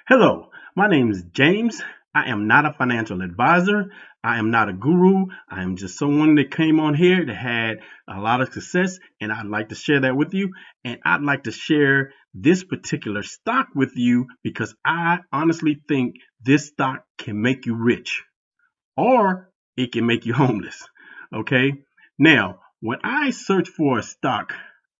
Hello, my name is James. I am not a financial advisor. I am not a guru. I am just someone that came on here that had a lot of success, and I'd like to share that with you. And I'd like to share this particular stock with you because I honestly think this stock can make you rich or it can make you homeless. Okay. Now, when I search for a stock,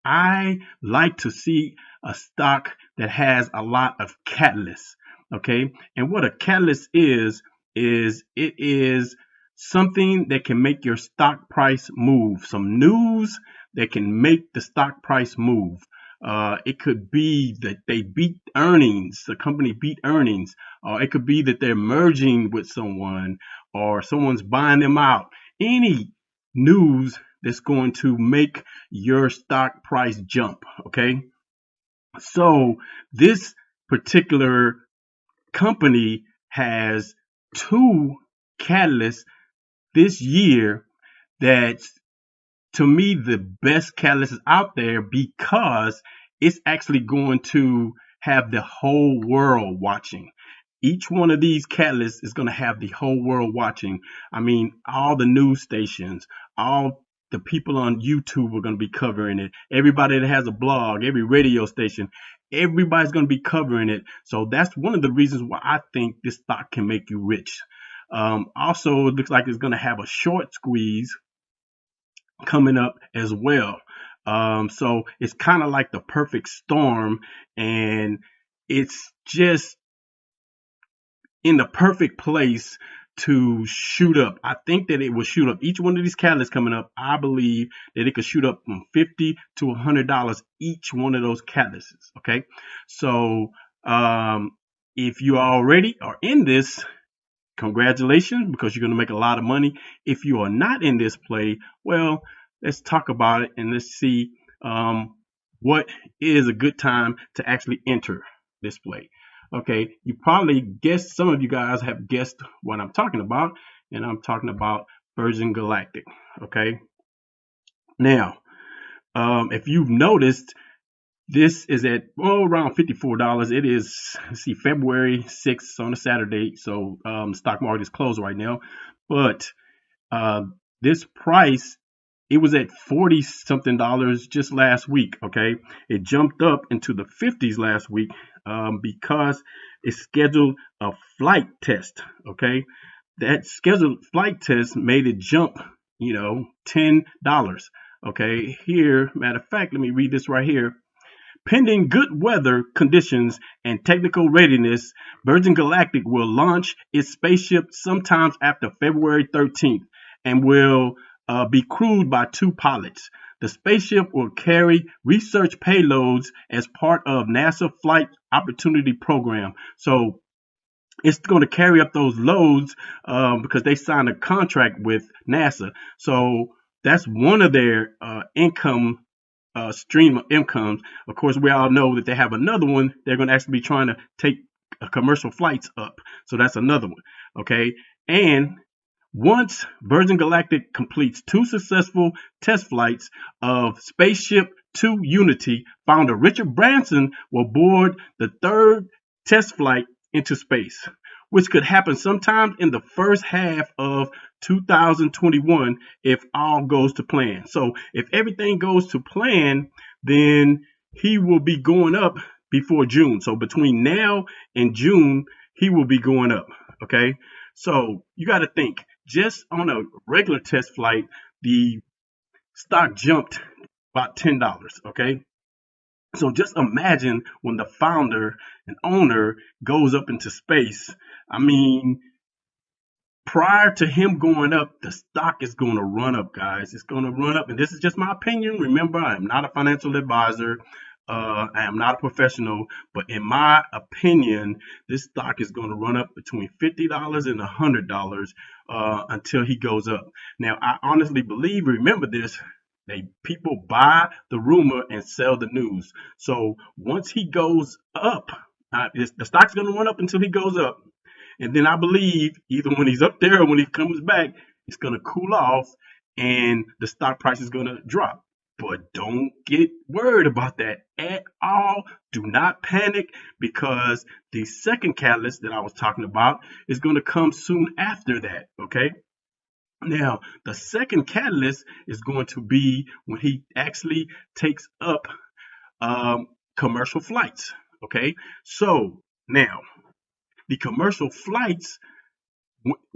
I like to see a stock that has a lot of catalysts. Okay. And what a catalyst is it is something that can make your stock price move, some news that can make the stock price move. It could be that they beat earnings, the company beat earnings, or it could be that they're merging with someone or someone's buying them out. Any news that's going to make your stock price jump. Okay. So this particular company has two catalysts this year that's to me the best catalyst out there because it's actually going to have the whole world watching. Each one of these catalysts is going to have the whole world watching. I mean, all the news stations, all the people on YouTube are going to be covering it. Everybody that has a blog, every radio station, everybody's going to be covering it. So that's one of the reasons why I think this stock can make you rich. Also, it looks like it's going to have a short squeeze coming up as well. So it's kind of like the perfect storm, and it's just in the perfect place to shoot up. I think that it will shoot up. Each one of these catalysts coming up, I believe that it could shoot up from $50 to $100 each one of those catalysts. Okay, so if you already are in this, congratulations, because you're going to make a lot of money. If you are not in this play, well, let's talk about it and let's see what is a good time to actually enter this play. Okay, you probably guessed, some of you guys have guessed what I'm talking about, and I'm talking about Virgin Galactic. Okay, now, if you've noticed, this is at around $54. It is, let's see, February 6th on a Saturday, so stock market is closed right now. But this price, it was at 40 something dollars just last week. Okay, it jumped up into the 50s last week because it scheduled a flight test. Okay, that scheduled flight test made it jump, $10. Okay, here, matter of fact, let me read this right here. Pending good weather conditions and technical readiness, Virgin Galactic will launch its spaceship sometimes after February 13th and will be crewed by two pilots. The spaceship will carry research payloads as part of NASA Flight Opportunity Program. So it's going to carry up those loads because they signed a contract with NASA. So that's one of their income stream of incomes. Of course, we all know that they have another one. They're going to actually be trying to take commercial flights up. So that's another one. Okay. And once Virgin Galactic completes two successful test flights of Spaceship Two Unity, founder Richard Branson will board the third test flight into space, which could happen sometime in the first half of 2021 if all goes to plan. So if everything goes to plan, then he will be going up before June. So between now and June, he will be going up. Okay. So you got to think, just on a regular test flight, the stock jumped about $10. Okay. So just imagine when the founder and owner goes up into space. I mean, prior to him going up, the stock is going to run up, guys. It's going to run up. And this is just my opinion. Remember, I am not a financial advisor. I am not a professional. But in my opinion, this stock is going to run up between $50 and $100 until he goes up. Now, I honestly believe, remember this, people buy the rumor and sell the news. So once he goes up, the stock's going to run up until he goes up. And then I believe either when he's up there or when he comes back, it's going to cool off and the stock price is going to drop. But don't get worried about that at all. Do not panic, because the second catalyst that I was talking about is going to come soon after that. Okay. Now, the second catalyst is going to be when he actually takes up um, commercial flights. Okay. So now, the commercial flights,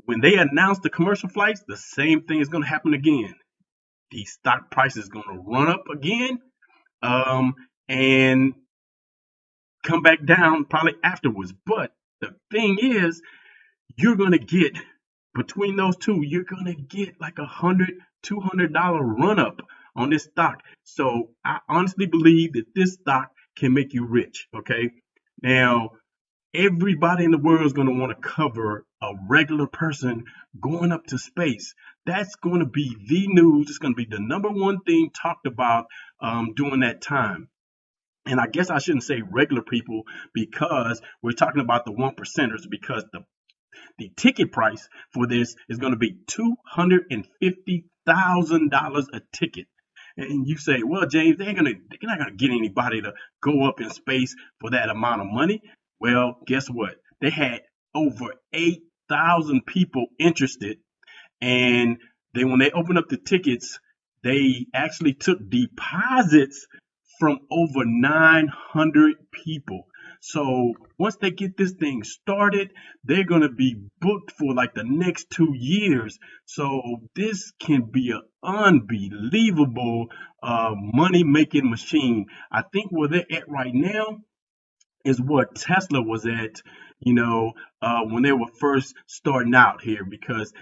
when they announce the commercial flights, the same thing is going to happen again. The stock price is going to run up again, um, and come back down probably afterwards. But the thing is, you're going to get, between those two, you're going to get like $100, $200 run up on this stock. So I honestly believe that this stock can make you rich. Okay. Now, everybody in the world is going to want to cover a regular person going up to space. That's going to be the news. It's going to be the number one thing talked about during that time. And I guess I shouldn't say regular people, because we're talking about the one percenters, because the ticket price for this is going to be $250,000 a ticket. And you say, well, James, they're not gonna get anybody to go up in space for that amount of money. Well, guess what? They had over 8,000 people interested, and then when they opened up the tickets, they actually took deposits from over 900 people. So once they get this thing started, they're going to be booked for like the next 2 years. So this can be an unbelievable money making machine. I think where they're at right now is what Tesla was at, when they were first starting out here, because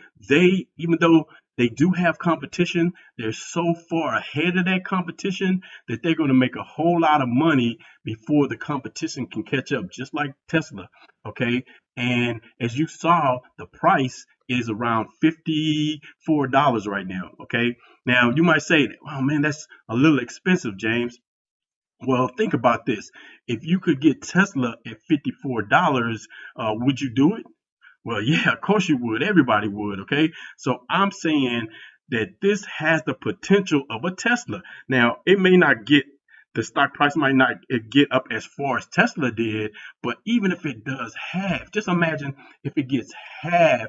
even though they do have competition, they're so far ahead of that competition that they're going to make a whole lot of money before the competition can catch up, just like Tesla. Okay. And as you saw, the price is around $54 right now. Okay. Now you might say, oh man, that's a little expensive, James. Well, think about this. If you could get Tesla at $54, would you do it? Well, yeah, of course you would. Everybody would. Okay. So I'm saying that this has the potential of a Tesla. Now, it may not get, the stock price might not get up as far as Tesla did, but even if it does half, just imagine if it gets half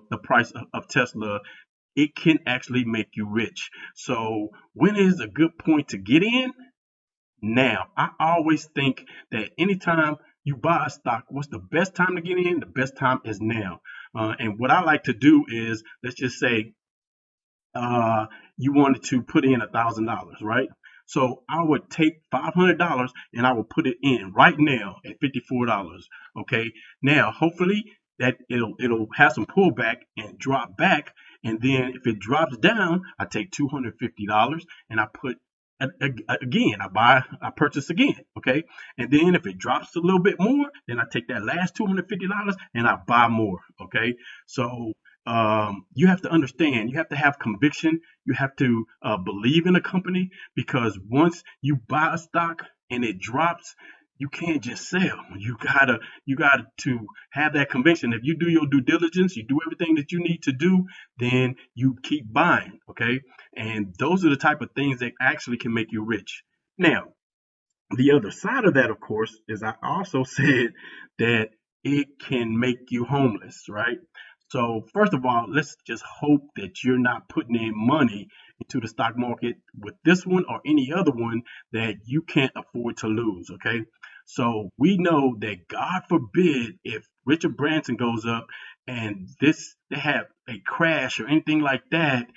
the price of Tesla, it can actually make you rich. So when is a good point to get in? Now, I always think that anytime you buy a stock, what's the best time to get in? The best time is now. And what I like to do is, let's just say uh, you wanted to put in $1,000, right? So I would take $500 and I would put it in right now at $54. Okay. Now, hopefully that it'll have some pullback and drop back. And then if it drops down, I take $250 and I put again, I purchase again. Okay. And then if it drops a little bit more, then I take that last $250 and I buy more. Okay. So you have to understand, you have to have conviction, you have to believe in a company, because once you buy a stock and it drops, you can't just sell. You gotta to have that conviction. If you do your due diligence, you do everything that you need to do, then you keep buying. Okay. And those are the type of things that actually can make you rich. Now, the other side of that, of course, is I also said that it can make you homeless, right? So, first of all, let's just hope that you're not putting in money into the stock market with this one or any other one that you can't afford to lose, okay? So, we know that God forbid if Richard Branson goes up and they have a crash or anything like that,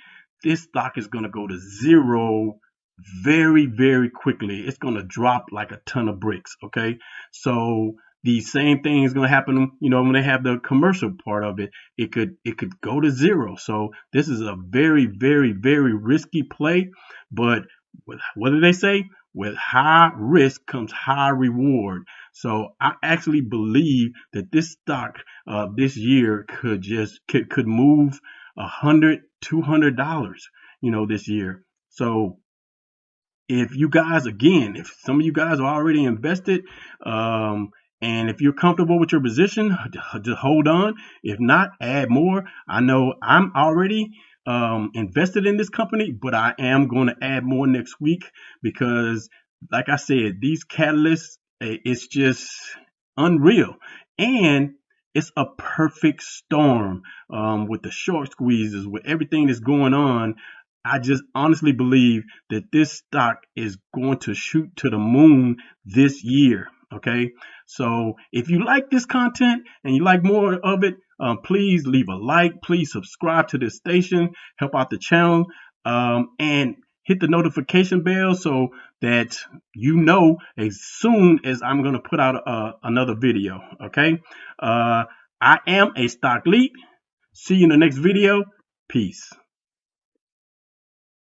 this stock is going to go to zero very, very quickly. It's going to drop like a ton of bricks. Okay. So the same thing is going to happen, when they have the commercial part of it, it could go to zero. So this is a very, very, very risky play. But what do they say? With high risk comes high reward. So I actually believe that this stock this year could move $100, $200, this year. So if some of you guys are already invested, and if you're comfortable with your position, just hold on. If not, add more. I know I'm already invested in this company, but I am going to add more next week because, like I said, these catalysts, it's just unreal. And it's a perfect storm with the short squeezes, with everything that's going on. I just honestly believe that this stock is going to shoot to the moon this year. Okay. So if you like this content and you like more of it, please leave a like. Please subscribe to this station, help out the channel, and hit the notification bell so that you know as soon as I'm going to put out another video. Okay. I am a Stock-lete. See you in the next video. Peace.